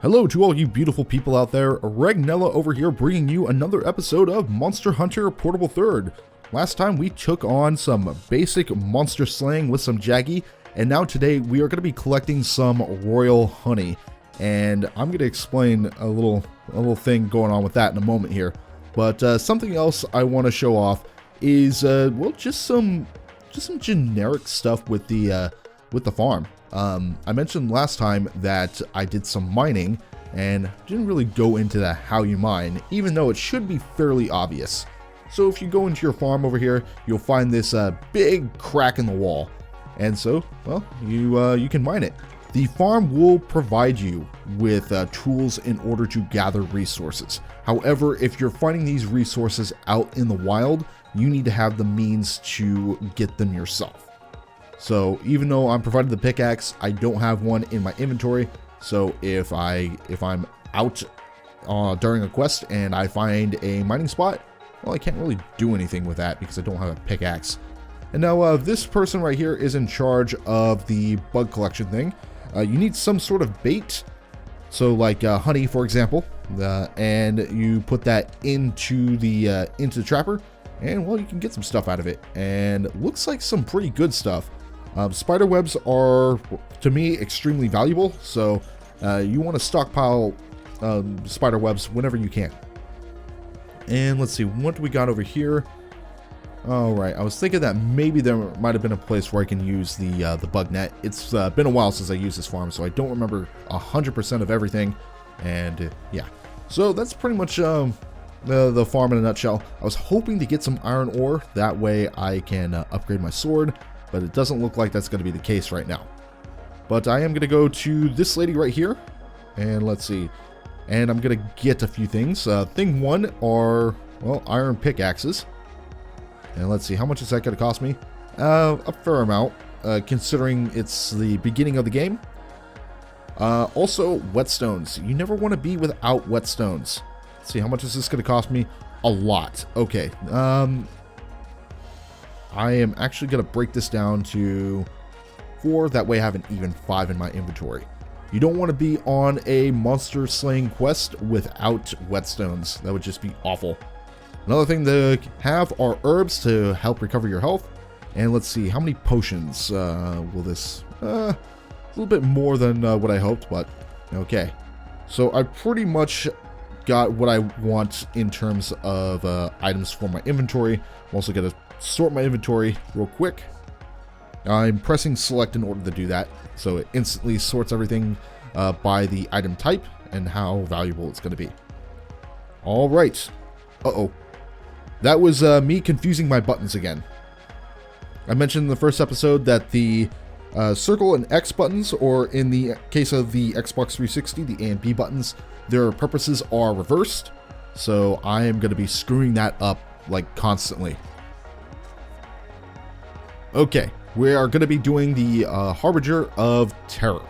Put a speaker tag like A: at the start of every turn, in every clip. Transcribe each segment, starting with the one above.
A: Hello to all you beautiful people out there, Regnilla over here bringing you another episode of Monster Hunter Portable Third. Last time we took on some basic monster slaying with some Jaggy, and now today we are going to be collecting some royal honey. And I'm going to explain a little thing going on with that in a moment here. But something else I want to show off is, well, just some generic stuff with the farm. I mentioned last time that I did some mining and didn't really go into the how you mine, even though it should be fairly obvious. So if you go into your farm over here, you'll find this big crack in the wall. And so, well, you can mine it. The farm will provide you with tools in order to gather resources. However, if you're finding these resources out in the wild, you need to have the means to get them yourself. So even though I'm provided the pickaxe, I don't have one in my inventory. So if I'm out during a quest and I find a mining spot, well, I can't really do anything with that because I don't have a pickaxe. And now this person right here is in charge of the bug collection thing. You need some sort of bait, so like honey, for example, and you put that into the trapper, and well, you can get some stuff out of it, and it looks like some pretty good stuff. Spider webs are, to me, extremely valuable, so you want to stockpile spider webs whenever you can. And let's see, what do we got over here? All right, I was thinking that maybe there might have been a place where I can use the bug net. It's been a while since I used this farm, so I don't remember 100% of everything. And yeah, so that's pretty much the farm in a nutshell. I was hoping to get some iron ore, that way I can upgrade my sword, but it doesn't look like that's going to be the case right now. But I am going to go to this lady right here, and let's see. And I'm going to get a few things. Thing one are, well, iron pickaxes. And let's see, how much is that going to cost me? A fair amount, considering it's the beginning of the game. Also, whetstones. You never want to be without whetstones. Let's see, how much is this going to cost me? A lot. Okay. I am actually going to break this down to 4. That way I have an even 5 in my inventory. You don't want to be on a monster slaying quest without whetstones. That would just be awful. Another thing to have are herbs to help recover your health. And let's see, how many potions will this... a little bit more than what I hoped, but okay. So I pretty much got what I want in terms of items for my inventory. I'm also going to sort my inventory real quick. I'm pressing select in order to do that, so it instantly sorts everything by the item type and how valuable it's going to be. All right. Uh-oh. That was me confusing my buttons again. I mentioned in the first episode that the circle and X buttons, or in the case of the Xbox 360, the A and B buttons, their purposes are reversed. So I am going to be screwing that up like constantly. Okay, we are going to be doing the Harbinger of Terror.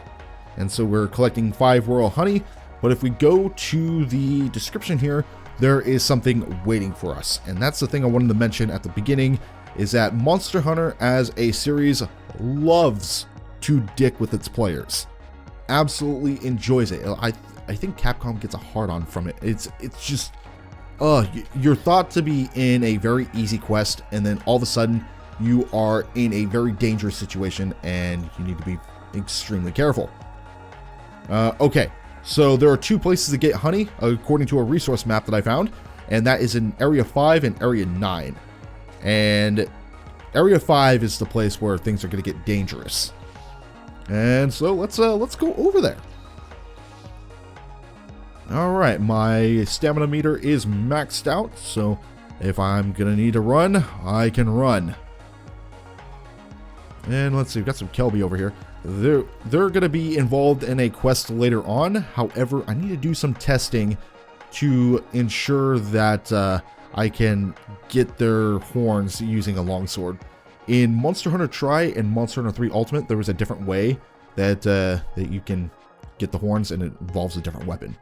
A: And so we're collecting 5 royal honey. But if we go to the description here, there is something waiting for us. And that's the thing I wanted to mention at the beginning, is that Monster Hunter as a series loves to dick with its players. Absolutely enjoys it. I think Capcom gets a hard-on from it. It's just, you're thought to be in a very easy quest, and then all of a sudden you are in a very dangerous situation and you need to be extremely careful. Okay. So there are 2 places to get honey, according to a resource map that I found, and that is in Area 5 and Area 9. And Area 5 is the place where things are going to get dangerous. And so let's go over there. All right, my stamina meter is maxed out, so if I'm going to need to run, I can run. And let's see, we've got some Kelby over here. They're going to be involved in a quest later on. However, I need to do some testing to ensure that I can get their horns using a longsword. In Monster Hunter Tri and Monster Hunter 3 Ultimate, there was a different way that you can get the horns, and it involves a different weapon.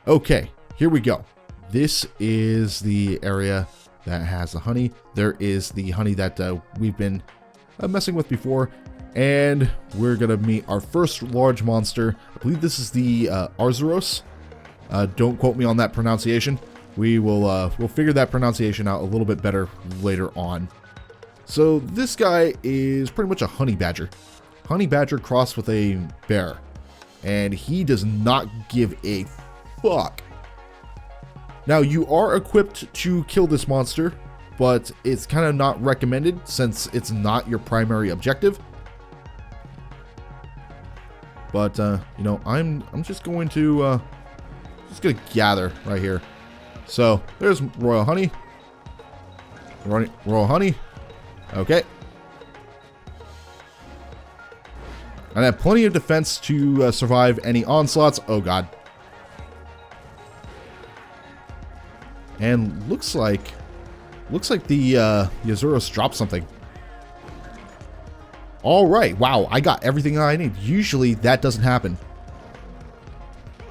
A: Okay, here we go. This is the area that has the honey. There is the honey that we've been messing with before. And we're going to meet our first large monster. I believe this is the Arzuros. Don't quote me on that pronunciation. We'll figure that pronunciation out a little bit better later on. So this guy is pretty much a honey badger. Honey badger crossed with a bear. And he does not give a fuck. Now, you are equipped to kill this monster, but it's kind of not recommended since it's not your primary objective. But, you know, I'm just going to gather right here. So, there's Royal Honey. Royal Honey. Okay. And I have plenty of defense to survive any onslaughts. Oh, God. And looks like the Azuros dropped something. All right. Wow, I got everything I need. Usually that doesn't happen.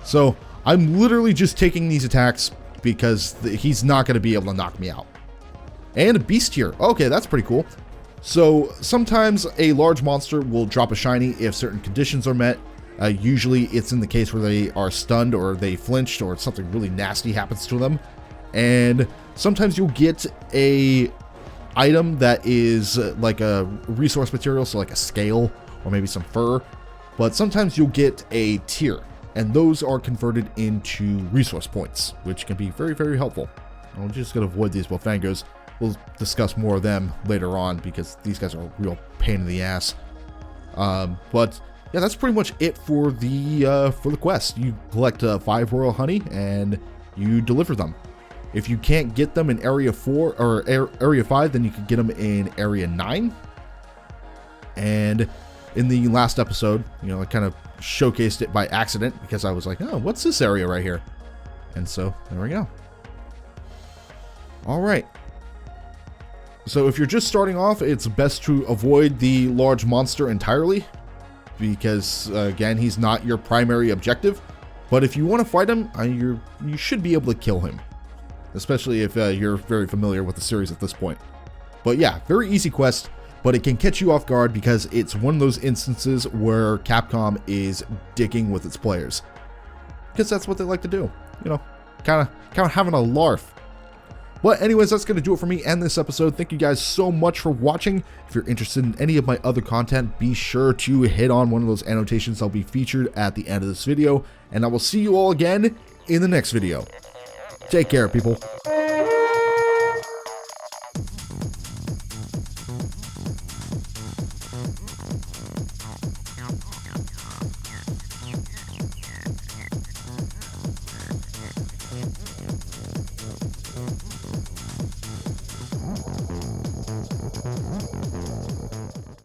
A: So I'm literally just taking these attacks because he's not going to be able to knock me out. And a beast here. Okay, that's pretty cool. So sometimes a large monster will drop a shiny if certain conditions are met. Usually it's in the case where they are stunned or they flinched or something really nasty happens to them. And sometimes you'll get a item that is like a resource material, so like a scale or maybe some fur. But sometimes you'll get a tier, and those are converted into resource points, which can be very, very helpful. I'm just going to avoid these Bofangos. We'll discuss more of them later on because these guys are a real pain in the ass. But yeah, that's pretty much it for the quest. You collect 5 royal honey and you deliver them. If you can't get them in area 4 or area 5, then you can get them in area 9. And in the last episode, you know, I kind of showcased it by accident because I was like, oh, what's this area right here? And so there we go. All right. So if you're just starting off, it's best to avoid the large monster entirely because, again, he's not your primary objective. But if you want to fight him, you should be able to kill him, especially if you're very familiar with the series at this point. But yeah, very easy quest, but it can catch you off guard because it's one of those instances where Capcom is dicking with its players. Because that's what they like to do, you know, kind of having a larf. But anyways, that's going to do it for me and this episode. Thank you guys so much for watching. If you're interested in any of my other content, be sure to hit on one of those annotations that'll be featured at the end of this video. And I will see you all again in the next video. Take care, people.